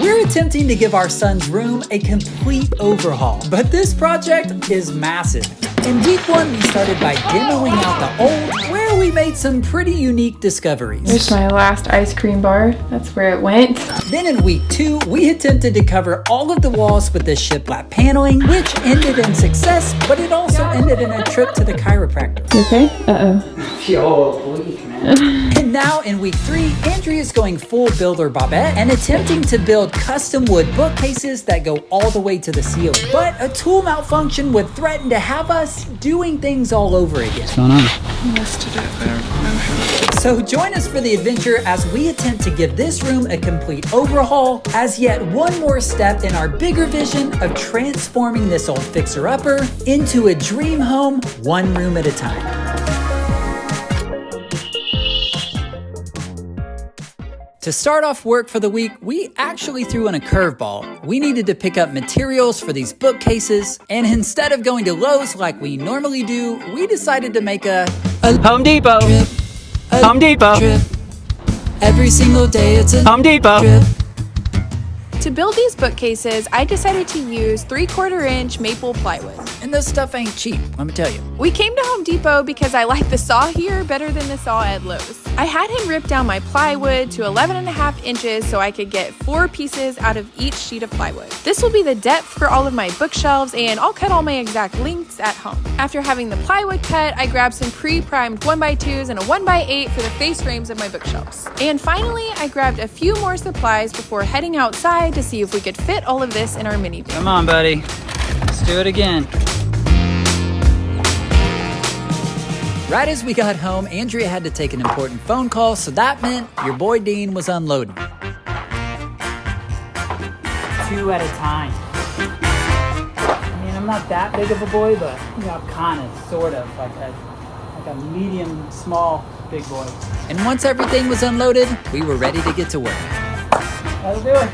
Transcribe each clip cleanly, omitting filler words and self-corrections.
We're attempting to give our son's room a complete overhaul, but this project is massive. In week 1, we started by demoing out the old, where we made some pretty unique discoveries. There's my last ice cream bar. That's where it went. Then in week 2, we attempted to cover all of the walls with this shiplap paneling, which ended in success, but it also ended in a trip to the chiropractor. You okay? Uh-oh. Yo, weak, man. And now in week 3, Andrea's going full builder Bobette and attempting to build custom wood bookcases that go all the way to the ceiling. But a tool malfunction would threaten to have us doing things all over again. What's going on? So join us for the adventure as we attempt to give this room a complete overhaul as yet one more step in our bigger vision of transforming this old fixer-upper into a dream home, one room at a time. To start off work for the week, we actually threw in a curveball. We needed to pick up materials for these bookcases, and instead of going to Lowe's like we normally do, we decided to make a Home Depot. trip. Home Depot. Trip. Every single day it's a Home Depot. trip. To build these bookcases, I decided to use 3/4-inch maple plywood. And this stuff ain't cheap, let me tell you. We came to Home Depot because I like the saw here better than the saw at Lowe's. I had him rip down my plywood to 11.5 inches so I could get 4 pieces out of each sheet of plywood. This will be the depth for all of my bookshelves, and I'll cut all my exact lengths at home. After having the plywood cut, I grabbed some pre-primed 1x2s and a 1x8 for the face frames of my bookshelves. And finally, I grabbed a few more supplies before heading outside to see if we could fit all of this in our minivan. Come on, buddy. Let's do it again. Right as we got home, Andrea had to take an important phone call, so that meant your boy Dean was unloading. 2 at a time. I mean, I'm not that big of a boy, but you know, kind of, sort of, like a medium, small, big boy. And once everything was unloaded, we were ready to get to work. That'll do it.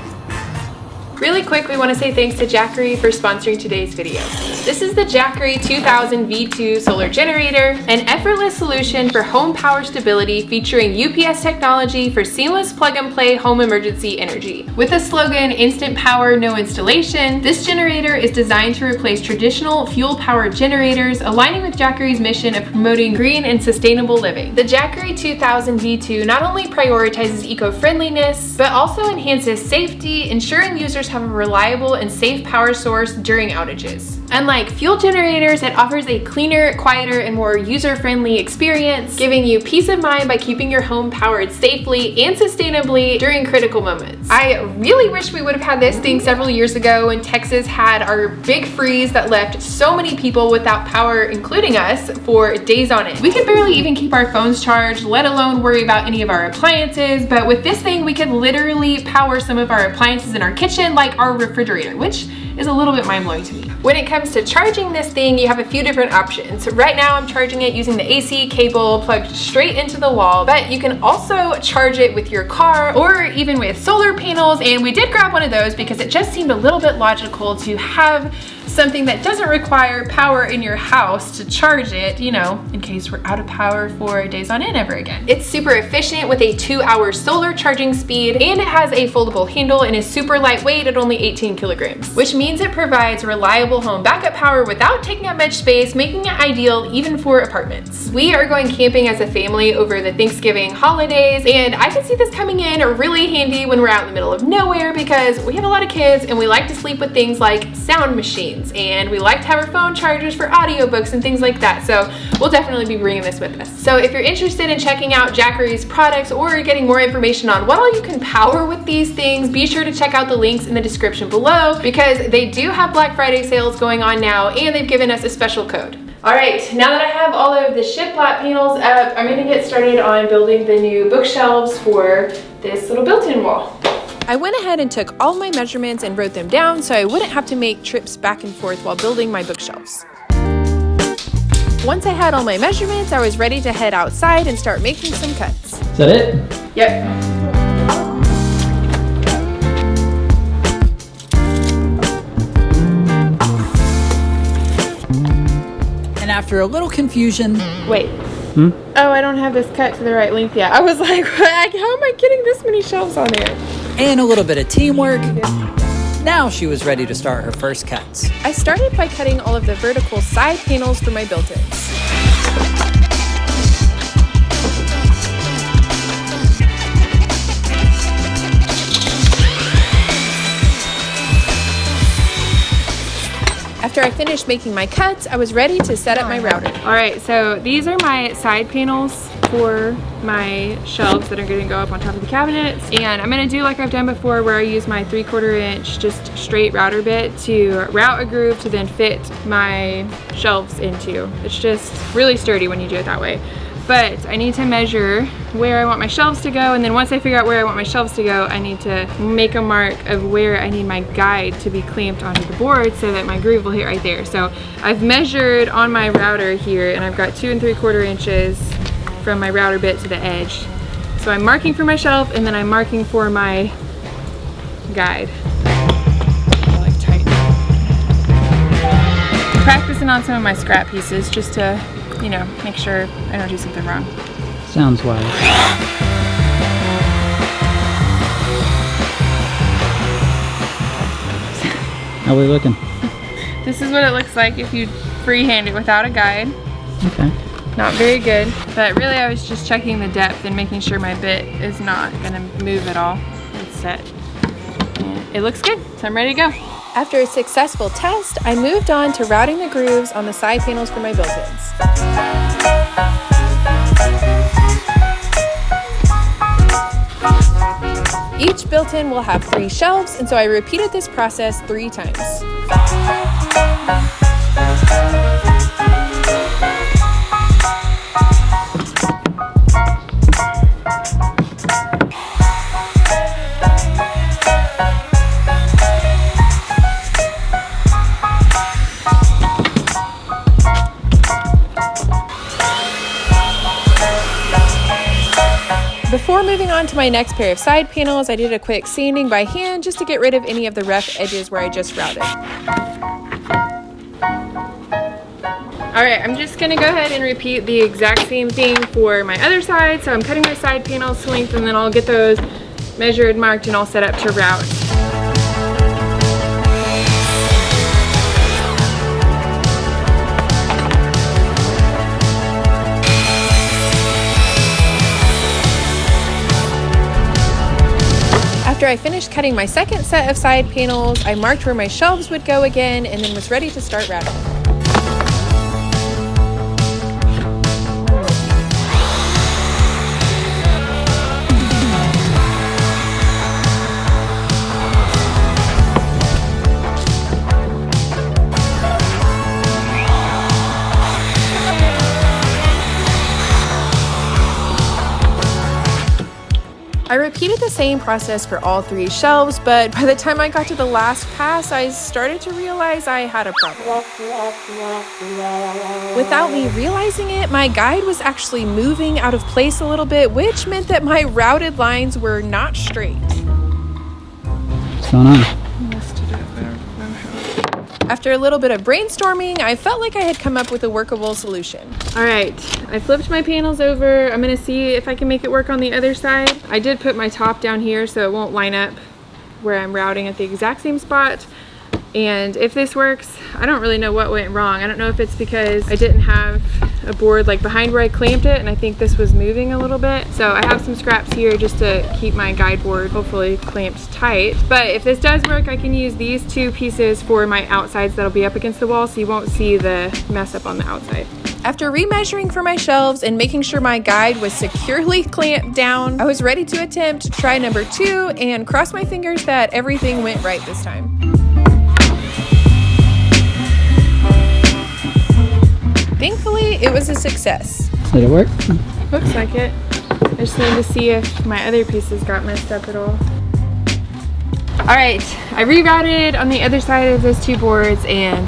Really quick, we want to say thanks to Jackery for sponsoring today's video. This is the Jackery 2000 V2 solar generator, an effortless solution for home power stability featuring UPS technology for seamless plug-and-play home emergency energy. With the slogan, instant power, no installation, this generator is designed to replace traditional fuel-powered generators, aligning with Jackery's mission of promoting green and sustainable living. The Jackery 2000 V2 not only prioritizes eco-friendliness, but also enhances safety, ensuring users have a reliable and safe power source during outages. Unlike fuel generators, it offers a cleaner, quieter, and more user-friendly experience, giving you peace of mind by keeping your home powered safely and sustainably during critical moments. I really wish we would have had this thing several years ago when Texas had our big freeze that left so many people without power, including us, for days on end. We could barely even keep our phones charged, let alone worry about any of our appliances, but with this thing, we could literally power some of our appliances in our kitchen, like our refrigerator, which is a little bit mind-blowing to me. When it comes to charging this thing, you have a few different options. Right now, I'm charging it using the AC cable plugged straight into the wall, but you can also charge it with your car or even with solar panels, and we did grab one of those because it just seemed a little bit logical to have something that doesn't require power in your house to charge it, you know, in case we're out of power for days on end ever again. It's super efficient with a 2-hour solar charging speed, and it has a foldable handle and is super lightweight at only 18 kilograms, which means it provides reliable home backup power without taking up much space, making it ideal even for apartments. We are going camping as a family over the Thanksgiving holidays, and I can see this coming in really handy when we're out in the middle of nowhere because we have a lot of kids and we like to sleep with things like sound machines, and we like to have our phone chargers for audiobooks and things like that, so we'll definitely be bringing this with us. So if you're interested in checking out Jackery's products or getting more information on what all you can power with these things, be sure to check out the links in the description below because they do have Black Friday sales going on now, and they've given us a special code. All right, now that I have all of the shiplap panels up, I'm gonna get started on building the new bookshelves for this little built-in wall. I went ahead and took all my measurements and wrote them down so I wouldn't have to make trips back and forth while building my bookshelves. Once I had all my measurements, I was ready to head outside and start making some cuts. Is that it? Yep. And after a little confusion, Wait. Oh, I don't have this cut to the right length yet. I was like, how am I getting this many shelves on there? and a little bit of teamwork, now she was ready to start her first cuts. I started by cutting all of the vertical side panels for my built-ins. After I finished making my cuts, I was ready to set up my router. All right, so these are my side panels for my shelves that are gonna go up on top of the cabinets. And I'm gonna do like I've done before, where I use my 3/4 inch just straight router bit to route a groove to then fit my shelves into. It's just really sturdy when you do it that way. But I need to measure where I want my shelves to go, and then once I figure out where I want my shelves to go, I need to make a mark of where I need my guide to be clamped onto the board so that my groove will hit right there. So I've measured on my router here, and I've got 2 3/4 inches from my router bit to the edge. So I'm marking for my shelf, and then I'm marking for my guide. I like tighten. Practicing on some of my scrap pieces just to, you know, make sure I don't do something wrong. Sounds wise. How are we looking? This is what it looks like if you freehand it without a guide. Okay. Not very good, but really I was just checking the depth and making sure my bit is not gonna move at all. It's set. And it looks good, so I'm ready to go. After a successful test, I moved on to routing the grooves on the side panels for my built-ins. Each built-in will have 3 shelves, and so I repeated this process 3 times. Before moving on to my next pair of side panels, I did a quick sanding by hand just to get rid of any of the rough edges where I just routed. All right, I'm just gonna go ahead and repeat the exact same thing for my other side. So I'm cutting my side panels to length, and then I'll get those measured, marked, and all set up to route. After I finished cutting my second set of side panels, I marked where my shelves would go again, and then was ready to start routing. I repeated the same process for all 3 shelves, but by the time I got to the last pass, I started to realize I had a problem. Without me realizing it, my guide was actually moving out of place a little bit, which meant that my routed lines were not straight. What's going on? After a little bit of brainstorming, I felt like I had come up with a workable solution. All right, I flipped my panels over. I'm gonna see if I can make it work on the other side. I did put my top down here so it won't line up where I'm routing at the exact same spot. And if this works, I don't really know what went wrong. I don't know if it's because I didn't have a board like behind where I clamped it, and I think this was moving a little bit. So I have some scraps here just to keep my guide board hopefully clamped tight. But if this does work, I can use these 2 pieces for my outsides that'll be up against the wall, so you won't see the mess up on the outside. After remeasuring for my shelves and making sure my guide was securely clamped down, I was ready to attempt try number 2 and cross my fingers that everything went right this time. Thankfully, it was a success. Did it work? Looks like it. I just need to see if my other pieces got messed up at all. All right, I rerouted on the other side of those 2 boards, and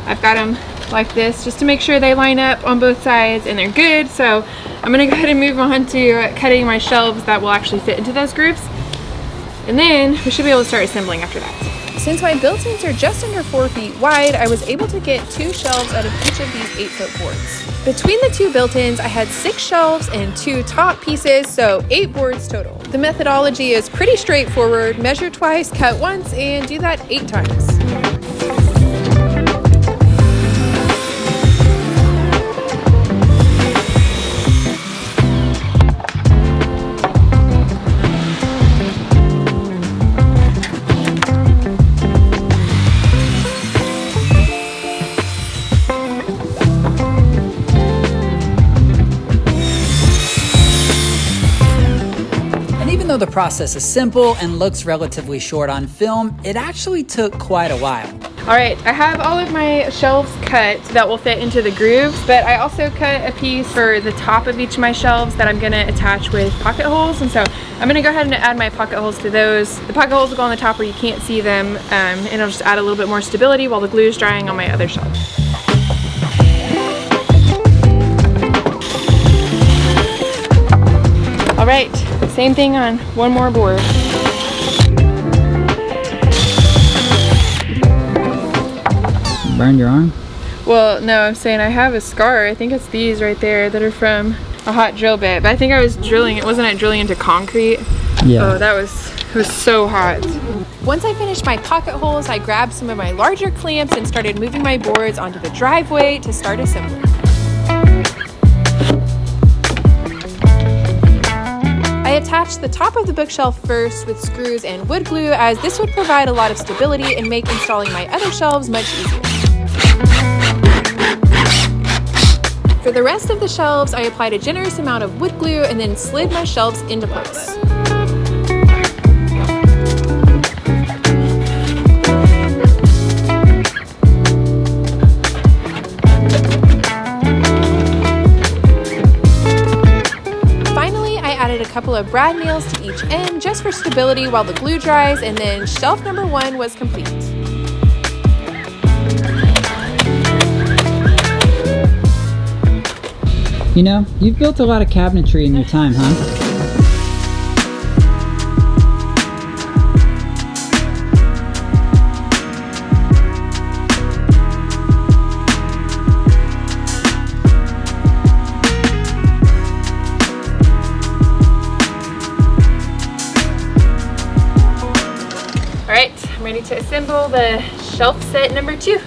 I've got them like this just to make sure they line up on both sides and they're good. So I'm gonna go ahead and move on to cutting my shelves that will actually fit into those grooves. And then we should be able to start assembling after that. Since my built-ins are just under 4 feet wide, I was able to get 2 shelves out of each of these 8-foot boards. Between the 2 built-ins, I had 6 shelves and 2 top pieces, so 8 boards total. The methodology is pretty straightforward: measure twice, cut once, and do that 8 times. Even though the process is simple and looks relatively short on film, it actually took quite a while. All right, I have all of my shelves cut that will fit into the grooves, but I also cut a piece for the top of each of my shelves that I'm gonna attach with pocket holes. And so I'm gonna go ahead and add my pocket holes to those. The pocket holes will go on the top where you can't see them, and it'll just add a little bit more stability while the glue is drying on my other shelf. All right, same thing on one more board. Burned your arm? Well, no, I'm saying I have a scar. I think it's these right there that are from a hot drill bit. But I think I was drilling, wasn't I drilling into concrete? Yeah. Oh, it was so hot. Once I finished my pocket holes, I grabbed some of my larger clamps and started moving my boards onto the driveway to start assembling. I attached the top of the bookshelf first with screws and wood glue, as this would provide a lot of stability and make installing my other shelves much easier. For the rest of the shelves, I applied a generous amount of wood glue and then slid my shelves into place. A couple of brad nails to each end just for stability while the glue dries, and then shelf number 1 was complete. You know, you've built a lot of cabinetry in your time, huh? I'm ready to assemble the shelf set number 2.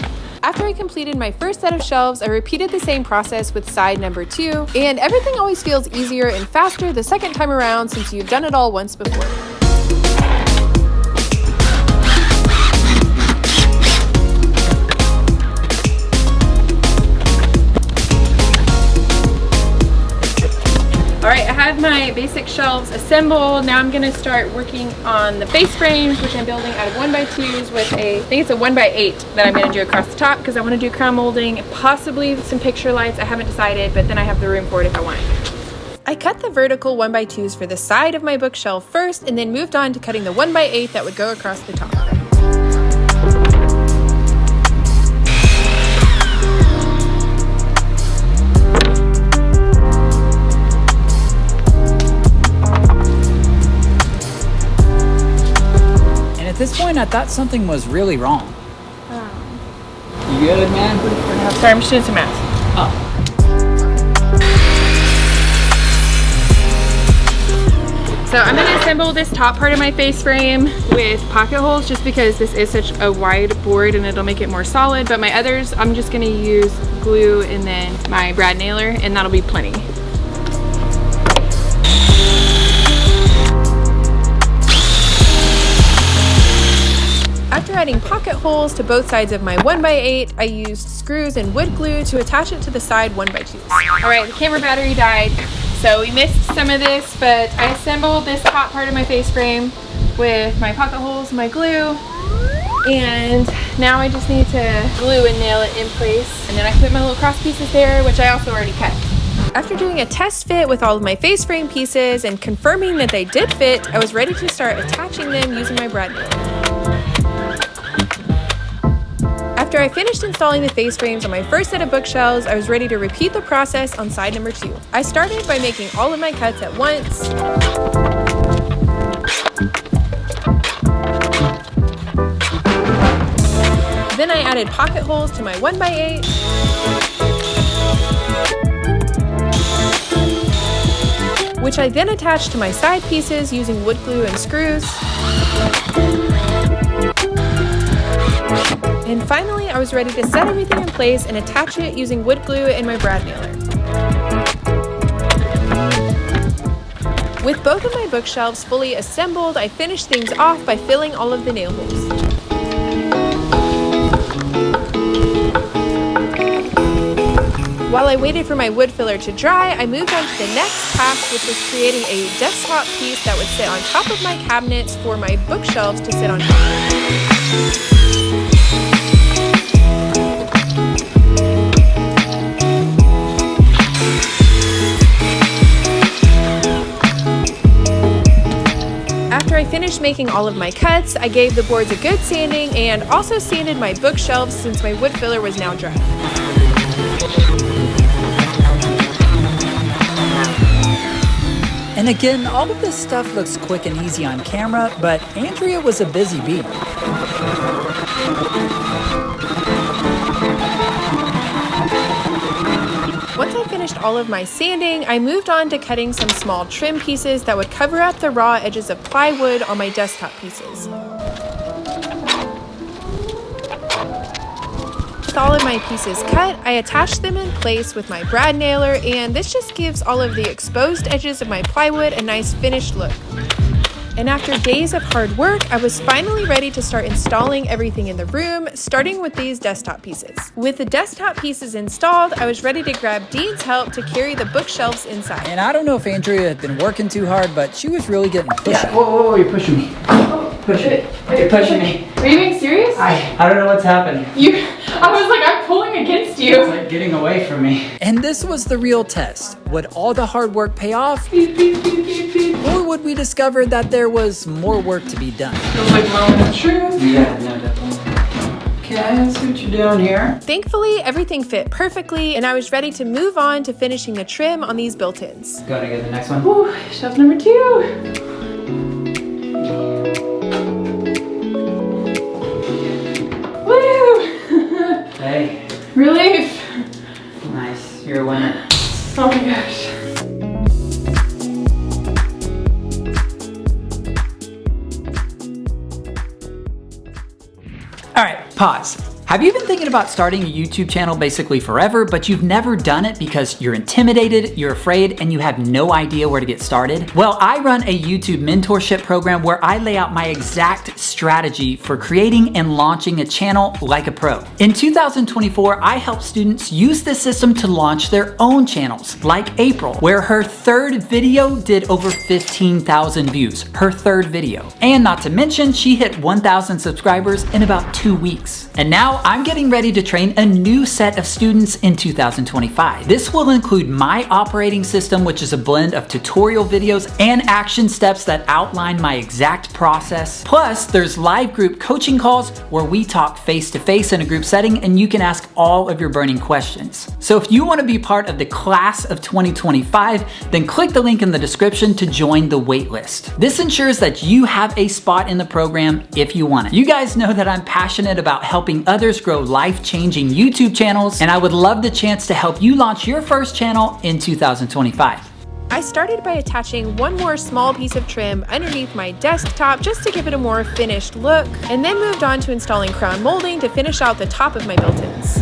After I completed my first set of shelves, I repeated the same process with side number 2, and everything always feels easier and faster the second time around since you've done it all once before. Alright, I have my basic shelves assembled. Now I'm going to start working on the face frames, which I'm building out of 1x2s with I think it's a 1x8 that I'm going to do across the top because I want to do crown molding, possibly some picture lights. I haven't decided, but then I have the room for it if I want it. I cut the vertical 1x2s for the side of my bookshelf first, and then moved on to cutting the 1x8 that would go across the top. At this point, I thought something was really wrong. Oh. You good, man? Sorry, I'm just doing some math. Oh. So I'm going to assemble this top part of my face frame with pocket holes just because this is such a wide board and it'll make it more solid. But my others, I'm just going to use glue and then my brad nailer, and that'll be plenty. After adding pocket holes to both sides of my 1x8, I used screws and wood glue to attach it to the side 1x2s. Alright, the camera battery died, so we missed some of this, but I assembled this top part of my face frame with my pocket holes and my glue, and now I just need to glue and nail it in place, and then I put my little cross pieces there, which I also already cut. After doing a test fit with all of my face frame pieces and confirming that they did fit, I was ready to start attaching them using my brad nailer. After I finished installing the face frames on my first set of bookshelves, I was ready to repeat the process on side number 2. I started by making all of my cuts at once. then I added pocket holes to my 1x8. Which I then attached to my side pieces using wood glue and screws. And finally, I was ready to set everything in place and attach it using wood glue and my brad nailer. With both of my bookshelves fully assembled, I finished things off by filling all of the nail holes. While I waited for my wood filler to dry, I moved on to the next task, which was creating a desktop piece that would sit on top of my cabinets for my bookshelves to sit on top. After I finished making all of my cuts, I gave the boards a good sanding and also sanded my bookshelves since my wood filler was now dry. And again, all of this stuff looks quick and easy on camera, but Andrea was a busy bee. Once I finished all of my sanding, I moved on to cutting some small trim pieces that would cover up the raw edges of plywood on my desktop pieces. With all of my pieces cut, I attached them in place with my brad nailer, and this just gives all of the exposed edges of my plywood a nice finished look. And after days of hard work, I was finally ready to start installing everything in the room, starting with these desktop pieces. With the desktop pieces installed, I was ready to grab Dean's help to carry the bookshelves inside. And I don't know if Andrea had been working too hard, but she was really getting pushy. Yeah, whoa, you're pushing me. Pushing. You're pushing me. Are you being serious? I don't know what's happening. I was like, I'm pulling against you. It's like getting away from me. And this was the real test. Would all the hard work pay off? Or would we discover that there was more work to be done? Feels like moment of truth. Yeah, no, definitely. Okay, let's see what you're doing here. Thankfully, everything fit perfectly, and I was ready to move on to finishing the trim on these built-ins. Go to get the next one. Ooh, shelf number 2. Hey. Relief. Nice, you're a winner. Oh my gosh. All right, pause. Have you been thinking about starting a YouTube channel basically forever, but you've never done it because you're intimidated, you're afraid, and you have no idea where to get started? Well, I run a YouTube mentorship program where I lay out my exact strategy for creating and launching a channel like a pro. In 2024, I help students use this system to launch their own channels, like April, where her third video did over 15,000 views, her third video. And not to mention, she hit 1,000 subscribers in about 2 weeks. And now I'm getting ready to train a new set of students in 2025. This will include my operating system, which is a blend of tutorial videos and action steps that outline my exact process. Plus, there's live group coaching calls where we talk face-to-face in a group setting and you can ask all of your burning questions. So if you want to be part of the class of 2025, then click the link in the description to join the waitlist. This ensures that you have a spot in the program if you want it. You guys know that I'm passionate about helping others grow life-changing YouTube channels, and I would love the chance to help you launch your first channel in 2025. I started by attaching one more small piece of trim underneath my desktop just to give it a more finished look, and then moved on to installing crown molding to finish out the top of my built-ins.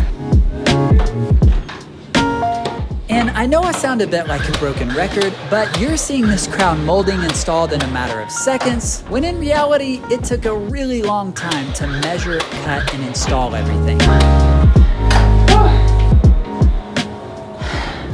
And I know I sound a bit like a broken record, but you're seeing this crown molding installed in a matter of seconds, when in reality, it took a really long time to measure, cut, and install everything.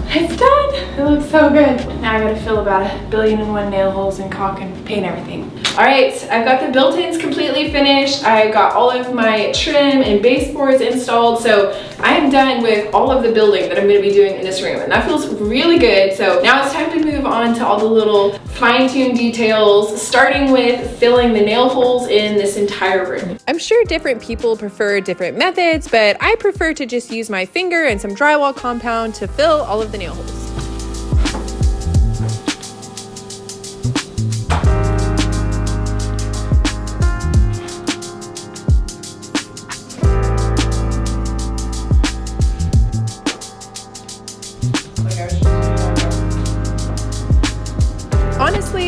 It's done! It looks so good. Now I gotta fill about 1,000,000,001 nail holes and caulk and paint everything. Alright, I've got the built-ins completely finished. I got all of my trim and baseboards installed, so I'm done with all of the building that I'm gonna be doing in this room, and that feels really good. So now it's time to move on to all the little fine-tuned details, starting with filling the nail holes in this entire room. I'm sure different people prefer different methods, but I prefer to just use my finger and some drywall compound to fill all of the nail holes.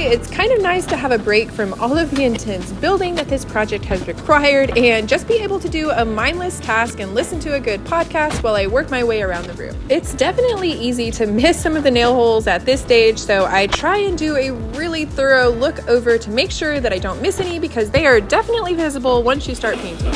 it's kind of nice to have a break from all of the intense building that this project has required and just be able to do a mindless task and listen to a good podcast while I work my way around the room. It's definitely easy to miss some of the nail holes at this stage, so I try and do a really thorough look over to make sure that I don't miss any, because they are definitely visible once you start painting.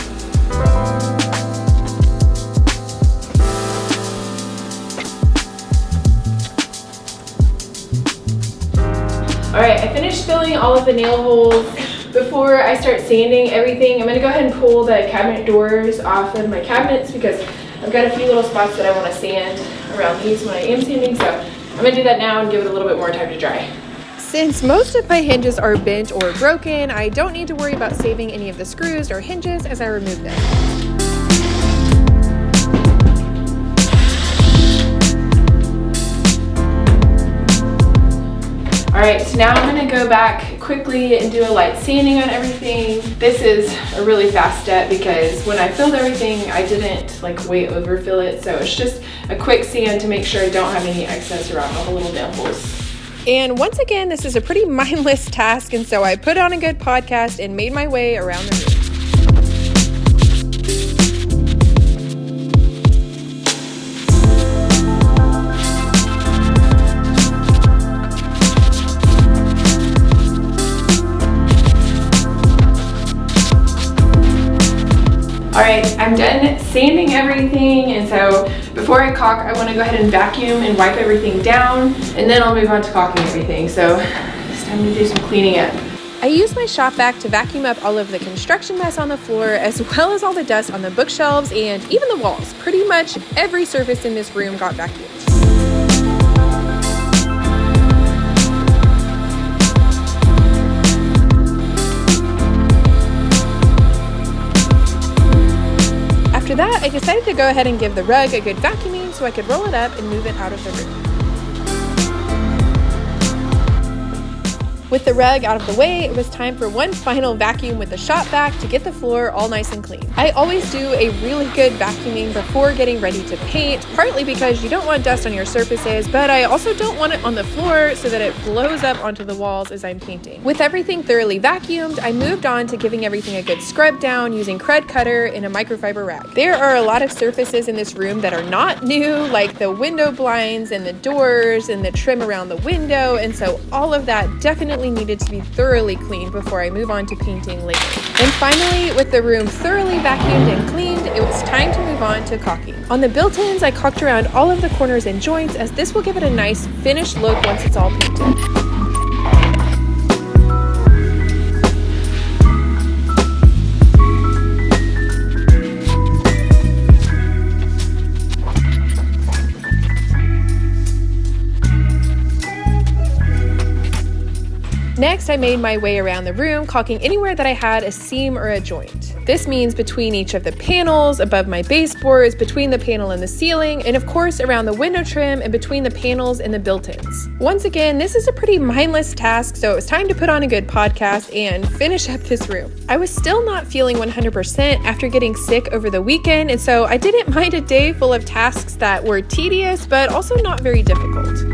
All right, I finished filling all of the nail holes. Before I start sanding everything, I'm gonna go ahead and pull the cabinet doors off of my cabinets because I've got a few little spots that I wanna sand around these when I am sanding, so I'm gonna do that now and give it a little bit more time to dry. Since most of my hinges are bent or broken, I don't need to worry about saving any of the screws or hinges as I remove them. All right, so now I'm gonna go back quickly and do a light sanding on everything. This is a really fast step because when I filled everything, I didn't way overfill it. So it's just a quick sand to make sure I don't have any excess around all the little nail holes. And once again, this is a pretty mindless task, and so I put on a good podcast and made my way around the room. All right, I'm done sanding everything, and so before I caulk, I want to go ahead and vacuum and wipe everything down, and then I'll move on to caulking everything. So it's time to do some cleaning up. I used my shop vac to vacuum up all of the construction mess on the floor, as well as all the dust on the bookshelves and even the walls. Pretty much every surface in this room got vacuumed. After that, I decided to go ahead and give the rug a good vacuuming so I could roll it up and move it out of the room. With the rug out of the way, it was time for one final vacuum with the shop vac to get the floor all nice and clean. I always do a really good vacuuming before getting ready to paint, partly because you don't want dust on your surfaces, but I also don't want it on the floor so that it blows up onto the walls as I'm painting. With everything thoroughly vacuumed, I moved on to giving everything a good scrub down using Cred Cutter and a microfiber rag. There are a lot of surfaces in this room that are not new, like the window blinds and the doors and the trim around the window, and so all of that definitely needed to be thoroughly cleaned before I move on to painting later. And finally, with the room thoroughly vacuumed and cleaned, it was time to move on to caulking. On the built-ins, I caulked around all of the corners and joints, as this will give it a nice finished look once it's all painted. Next, I made my way around the room, caulking anywhere that I had a seam or a joint. This means between each of the panels, above my baseboards, between the panel and the ceiling, and of course around the window trim and between the panels and the built-ins. Once again, this is a pretty mindless task, so it was time to put on a good podcast and finish up this room. I was still not feeling 100% after getting sick over the weekend, and so I didn't mind a day full of tasks that were tedious, but also not very difficult.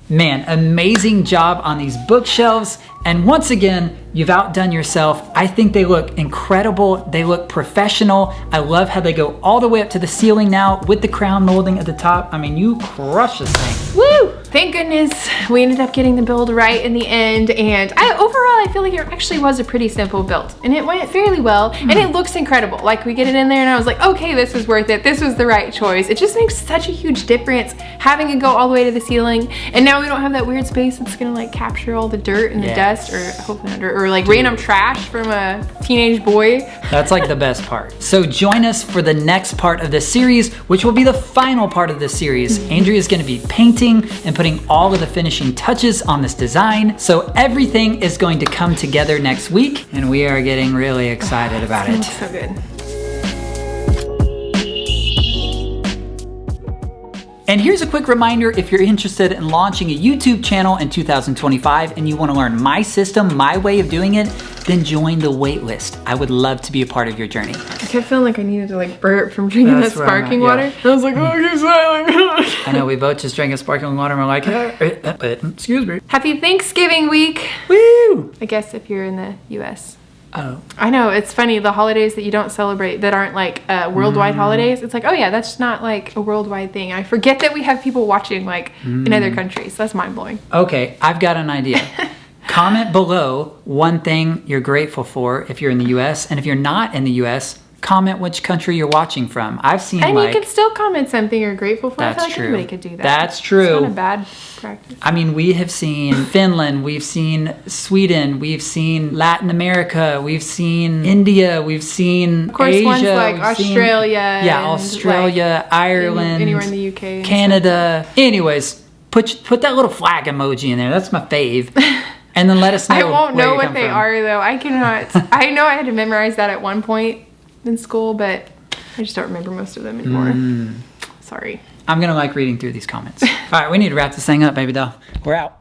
Man, amazing job on these bookshelves. And once again, you've outdone yourself. I think they look incredible. They look professional. I love how they go all the way up to the ceiling now with the crown molding at the top. I mean, you crush this thing. Woo! Thank goodness we ended up getting the build right in the end, and overall I feel like it actually was a pretty simple build, and it went fairly well, and it looks incredible. Like, we get it in there and I was like, okay, this is worth it. This was the right choice. It just makes such a huge difference having it go all the way to the ceiling, and now we don't have that weird space that's gonna like capture all the dirt and the dust, or hopefully not dirt, or like random trash from a teenage boy. That's like the best part. So join us for the next part of this series, which will be the final part of this series. Andrea is gonna be painting and putting all of the finishing touches on this design. So everything is going to come together next week, and we are getting really excited about it. So good. And here's a quick reminder, if you're interested in launching a YouTube channel in 2025 and you want to learn my system, my way of doing it, then join the waitlist. I would love to be a part of your journey. I kept feeling like I needed to like burp from drinking that sparkling water. I was like, oh, you're smiling. I know, we both just drank a sparkling water and we're like, excuse me. Happy Thanksgiving week. Woo! I guess if you're in the US. Oh. I know, it's funny, the holidays that you don't celebrate that aren't like worldwide holidays, it's like, oh yeah, that's not like a worldwide thing. I forget that we have people watching like in other countries. That's mind-blowing. Okay, I've got an idea. Comment below one thing you're grateful for if you're in the US, and if you're not in the US, comment which country you're watching from. I've seen and like... you can still comment something you're grateful for. That's I feel like true. anybody could do that. That's true. It's not a bad practice. I mean, we have seen Finland, we've seen Sweden, we've seen Latin America, we've seen India, we've seen of course, Asia, ones like we've Australia. Yeah, Australia, like Ireland, anywhere in the UK, Canada. Anyways, put that little flag emoji in there. That's my fave. And then let us know. I won't where know you what come they from. are though. I cannot. I know I had to memorize that at one point in school, but I just don't remember most of them anymore. Sorry. I'm gonna like reading through these comments. All right, we need to wrap this thing up, baby doll. We're out.